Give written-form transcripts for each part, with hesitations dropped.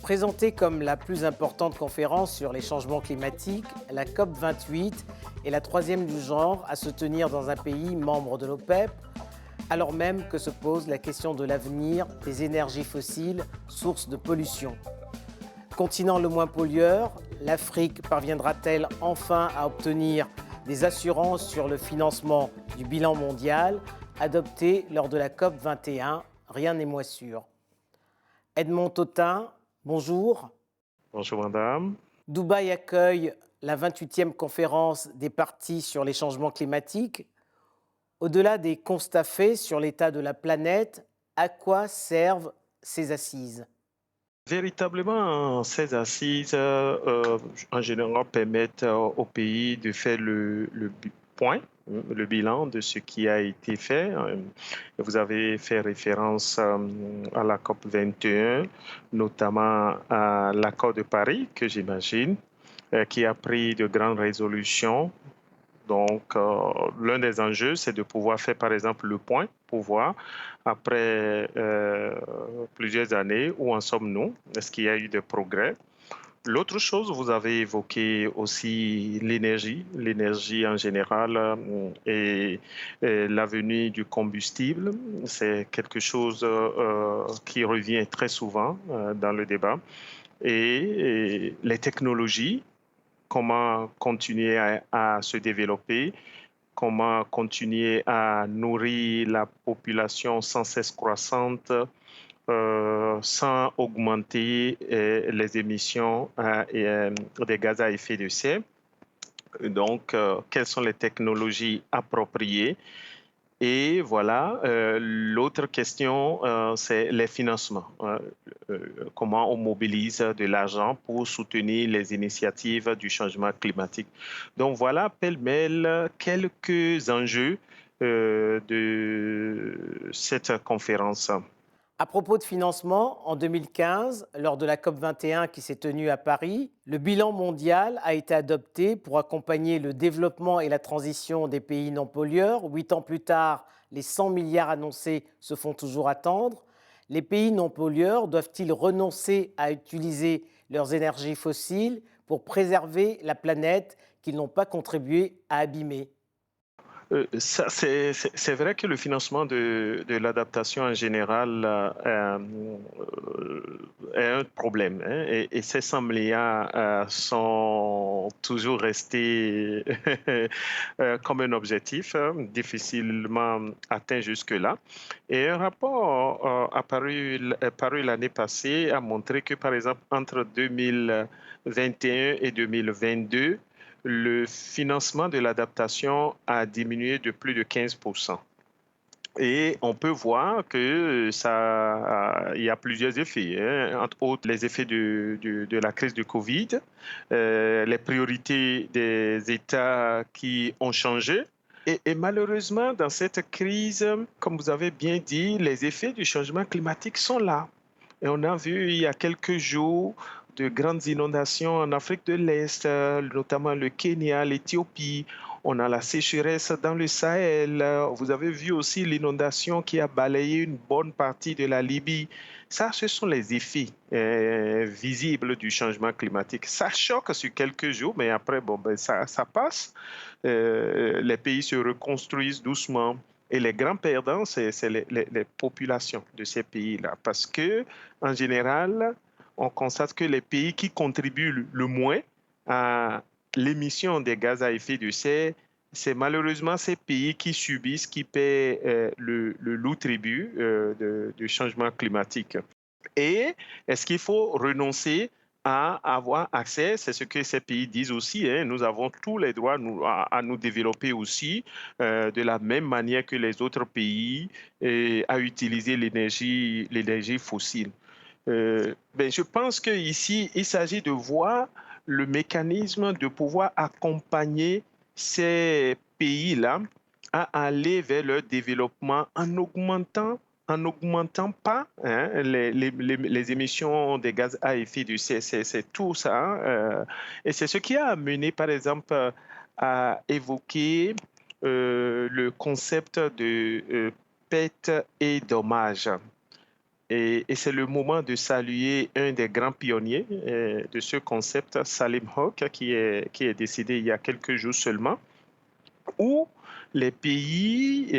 Présentée comme la plus importante conférence sur les changements climatiques, la COP28 est la troisième du genre à se tenir dans un pays membre de l'OPEP, alors même que se pose la question de l'avenir des énergies fossiles, source de pollution. Continent le moins pollueur, l'Afrique parviendra-t-elle enfin à obtenir des assurances sur le financement du bilan mondial adopté lors de la COP21? Rien n'est moins sûr. Edmond Tautin, bonjour. Bonjour madame. Dubaï accueille la 28e conférence des parties sur les changements climatiques. Au-delà des constats faits sur l'état de la planète, à quoi servent ces assises? Véritablement, ces assises, en général, permettent au pays de faire le point, le bilan de ce qui a été fait. Vous avez fait référence à la COP 21, notamment à l'accord de Paris, que j'imagine, qui a pris de grandes résolutions. Donc, l'un des enjeux, c'est de pouvoir faire, par exemple, le point pour voir, après plusieurs années, où en sommes-nous? Est-ce qu'il y a eu des progrès? L'autre chose, vous avez évoqué aussi l'énergie en général et l'avenir du combustible. C'est quelque chose qui revient très souvent dans le débat. Et les technologies, comment continuer à se développer, comment continuer à nourrir la population sans cesse croissante sans augmenter les émissions des gaz à effet de serre. Donc, quelles sont les technologies appropriées? Et voilà, l'autre question, c'est les financements. Comment on mobilise de l'argent pour soutenir les initiatives du changement climatique. Donc voilà, pêle-mêle, quelques enjeux de cette conférence. À propos de financement, en 2015, lors de la COP21 qui s'est tenue à Paris, le bilan mondial a été adopté pour accompagner le développement et la transition des pays non pollueurs. 8 ans plus tard, les 100 milliards annoncés se font toujours attendre. Les pays non pollueurs doivent-ils renoncer à utiliser leurs énergies fossiles pour préserver la planète qu'ils n'ont pas contribué à abîmer? C'est vrai que le financement de l'adaptation en général est un problème, hein, et ces 100 milliards sont toujours restés comme un objectif difficilement atteint jusque-là. Et un rapport paru l'année passée a montré que, par exemple, entre 2021 et 2022, le financement de l'adaptation a diminué de plus de 15%. Et on peut voir que il y a plusieurs effets, hein, entre autres les effets de la crise du Covid, les priorités des États qui ont changé. Et malheureusement, dans cette crise, comme vous avez bien dit, les effets du changement climatique sont là. Et on a vu il y a quelques jours de grandes inondations en Afrique de l'Est, notamment le Kenya, l'Éthiopie. On a la sécheresse dans le Sahel. Vous avez vu aussi l'inondation qui a balayé une bonne partie de la Libye. Ça, ce sont les effets visibles du changement climatique. Ça choque sur quelques jours, mais après, bon, ben, ça passe. Les pays se reconstruisent doucement. Et les grands perdants, c'est les populations de ces pays-là. Parce que, en général, on constate que les pays qui contribuent le moins à l'émission des gaz à effet de serre, c'est malheureusement ces pays qui subissent, qui paient le lourd tribut du changement climatique. Et est-ce qu'il faut renoncer à avoir accès, c'est ce que ces pays disent aussi, hein, nous avons tous les droits à nous développer aussi de la même manière que les autres pays et à utiliser l'énergie fossile. Ben, je pense qu'ici, il s'agit de voir le mécanisme de pouvoir accompagner ces pays-là à aller vers leur développement en n'augmentant pas hein, les émissions de gaz à effet de serre. C'est tout ça, hein, et c'est ce qui a amené, par exemple, à évoquer le concept de perte et dommage. Et c'est le moment de saluer un des grands pionniers de ce concept, Salim Hock, qui est décédé il y a quelques jours seulement, où les pays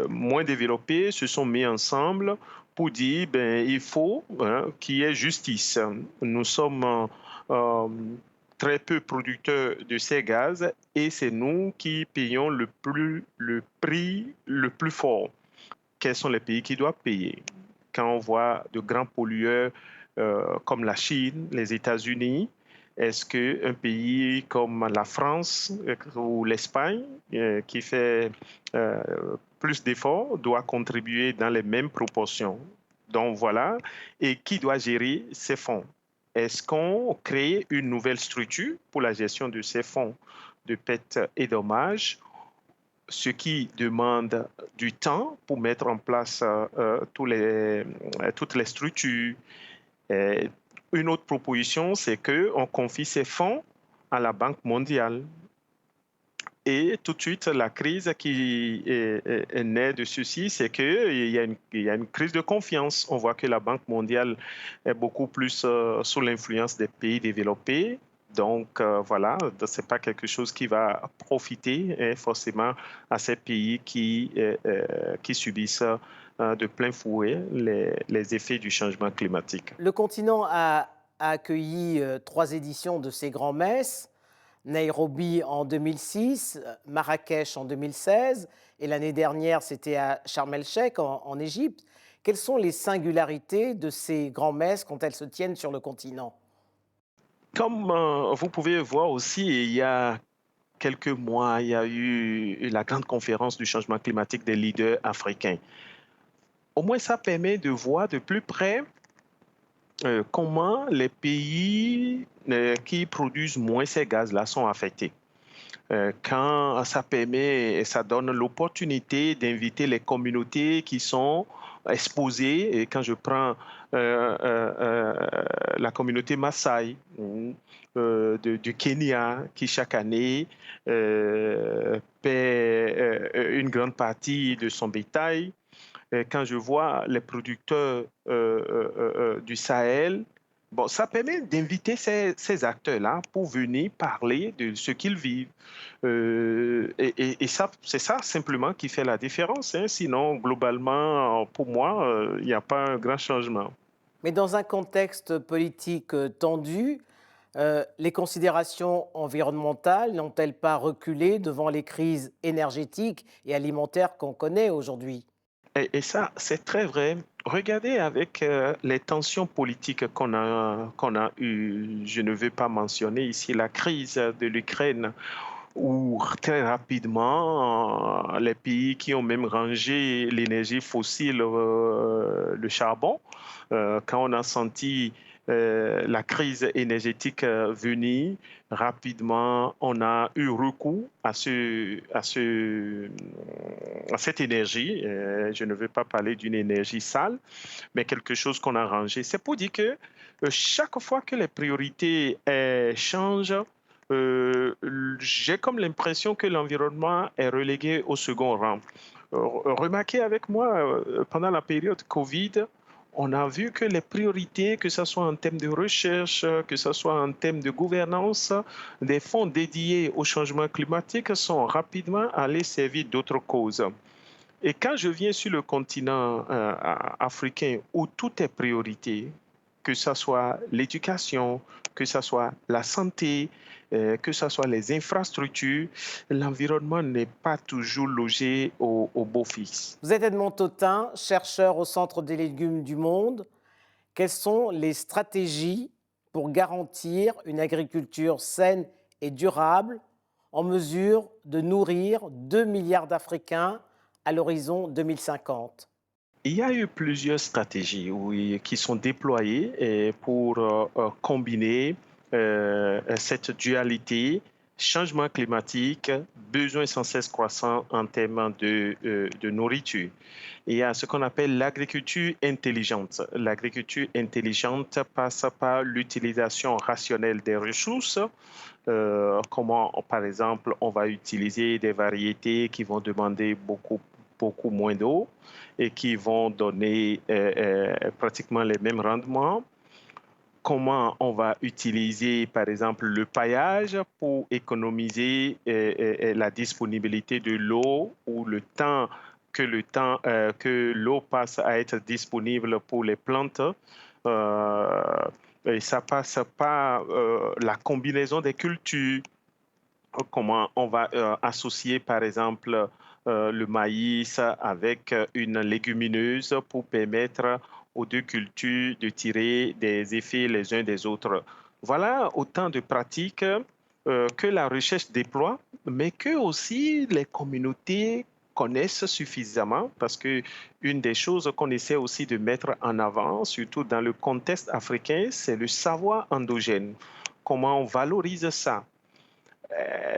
moins développés se sont mis ensemble pour dire ben, il faut hein, qu'il y ait justice. Nous sommes euh, très peu producteurs de ces gaz et c'est nous qui payons le prix le plus fort. Quels sont les pays qui doivent payer? Quand on voit de grands pollueurs comme la Chine, les États-Unis, est-ce qu'un pays comme la France ou l'Espagne, qui fait euh, plus d'efforts, doit contribuer dans les mêmes proportions? Donc voilà. Et qui doit gérer ces fonds? Est-ce qu'on crée une nouvelle structure pour la gestion de ces fonds de pertes et dommages, ce qui demande du temps pour mettre en place toutes les structures. Et une autre proposition, c'est qu'on confie ces fonds à la Banque mondiale. Et tout de suite, la crise qui est née de ceci, c'est qu'il y a une crise de confiance. On voit que la Banque mondiale est beaucoup plus sous l'influence des pays développés. Donc voilà, ce n'est pas quelque chose qui va profiter forcément à ces pays qui subissent de plein fouet les effets du changement climatique. Le continent a accueilli 3 éditions de ces grands-messes. Nairobi en 2006, Marrakech en 2016, et l'année dernière, c'était à Sharm el-Sheikh en Égypte. Quelles sont les singularités de ces grands-messes quand elles se tiennent sur le continent? Comme vous pouvez voir aussi, il y a quelques mois, il y a eu la grande conférence du changement climatique des leaders africains. Au moins, ça permet de voir de plus près comment les pays qui produisent moins ces gaz-là sont affectés. Quand ça permet et ça donne l'opportunité d'inviter les communautés qui sont exposées. Et quand je prends la communauté Maasai du Kenya, qui chaque année paie une grande partie de son bétail, quand je vois les producteurs du Sahel, bon, ça permet d'inviter ces acteurs-là pour venir parler de ce qu'ils vivent. Et ça, c'est ça simplement qui fait la différence, hein. Sinon, globalement, pour moi, il n'y a pas un grand changement. Mais dans un contexte politique tendu, les considérations environnementales n'ont-elles pas reculé devant les crises énergétiques et alimentaires qu'on connaît aujourd'hui? Et ça, c'est très vrai. Regardez avec les tensions politiques qu'on a eues. Je ne veux pas mentionner ici la crise de l'Ukraine, où très rapidement, les pays qui ont même rangé l'énergie fossile, le charbon, quand on a senti la crise énergétique venir, rapidement, on a eu recours à cette énergie. Je ne veux pas parler d'une énergie sale, mais quelque chose qu'on a rangé. C'est pour dire que chaque fois que les priorités changent, euh, j'ai comme l'impression que l'environnement est relégué au second rang. Remarquez avec moi, pendant la période Covid, on a vu que les priorités, que ce soit en termes de recherche, que ce soit en termes de gouvernance, des fonds dédiés au changement climatique sont rapidement allés servir d'autres causes. Et quand je viens sur le continent africain où tout est priorité, que ce soit l'éducation, que ce soit la santé, que ce soit les infrastructures, l'environnement n'est pas toujours logé au beau fixe. Vous êtes Edmond Tautin, chercheur au Centre des légumes du monde. Quelles sont les stratégies pour garantir une agriculture saine et durable en mesure de nourrir 2 milliards d'Africains à l'horizon 2050? Il y a eu plusieurs stratégies oui, qui sont déployées pour combiner cette dualité, changement climatique, besoins sans cesse croissants en termes de nourriture. Il y a ce qu'on appelle l'agriculture intelligente. L'agriculture intelligente passe par l'utilisation rationnelle des ressources. Comment, par exemple, on va utiliser des variétés qui vont demander beaucoup moins d'eau et qui vont donner pratiquement les mêmes rendements. Comment on va utiliser, par exemple, le paillage pour économiser la disponibilité de l'eau ou que l'eau passe à être disponible pour les plantes. Euh, et ça passe par la combinaison des cultures. Comment on va associer, par exemple, le maïs avec une légumineuse pour permettre aux deux cultures de tirer des effets les uns des autres. Voilà autant de pratiques que la recherche déploie, mais que aussi les communautés connaissent suffisamment, parce que une des choses qu'on essaie aussi de mettre en avant, surtout dans le contexte africain, c'est le savoir endogène. Comment on valorise ça?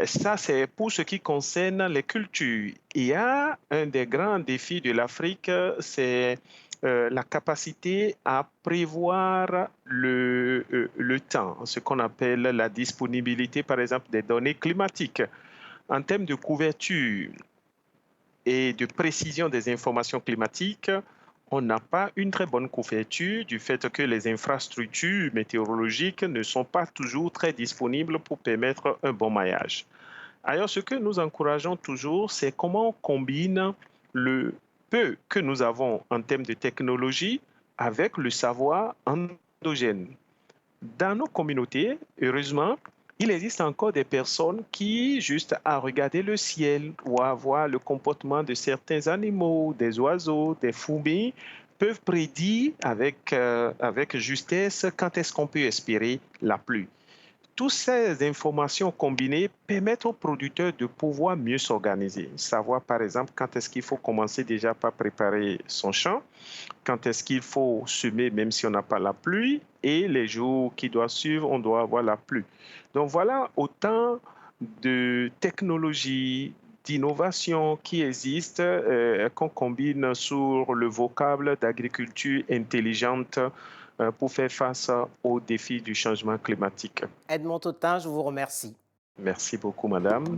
Ça, c'est pour ce qui concerne les cultures. Il y a un des grands défis de l'Afrique, c'est la capacité à prévoir le temps, ce qu'on appelle la disponibilité, par exemple, des données climatiques. En termes de couverture et de précision des informations climatiques, on n'a pas une très bonne couverture du fait que les infrastructures météorologiques ne sont pas toujours très disponibles pour permettre un bon maillage. Ailleurs, ce que nous encourageons toujours, c'est comment on combine le peu que nous avons en termes de technologie avec le savoir endogène. Dans nos communautés, heureusement, il existe encore des personnes qui, juste à regarder le ciel ou à voir le comportement de certains animaux, des oiseaux, des fourmis, peuvent prédire avec justesse quand est-ce qu'on peut espérer la pluie. Toutes ces informations combinées permettent aux producteurs de pouvoir mieux s'organiser, savoir par exemple quand est-ce qu'il faut commencer déjà par préparer son champ, quand est-ce qu'il faut semer même si on n'a pas la pluie, et les jours qui doivent suivre, on doit avoir la pluie. Donc voilà autant de technologies, d'innovations qui existent, qu'on combine sur le vocable d'agriculture intelligente pour faire face aux défis du changement climatique. Edmond Totin, je vous remercie. Merci beaucoup, madame.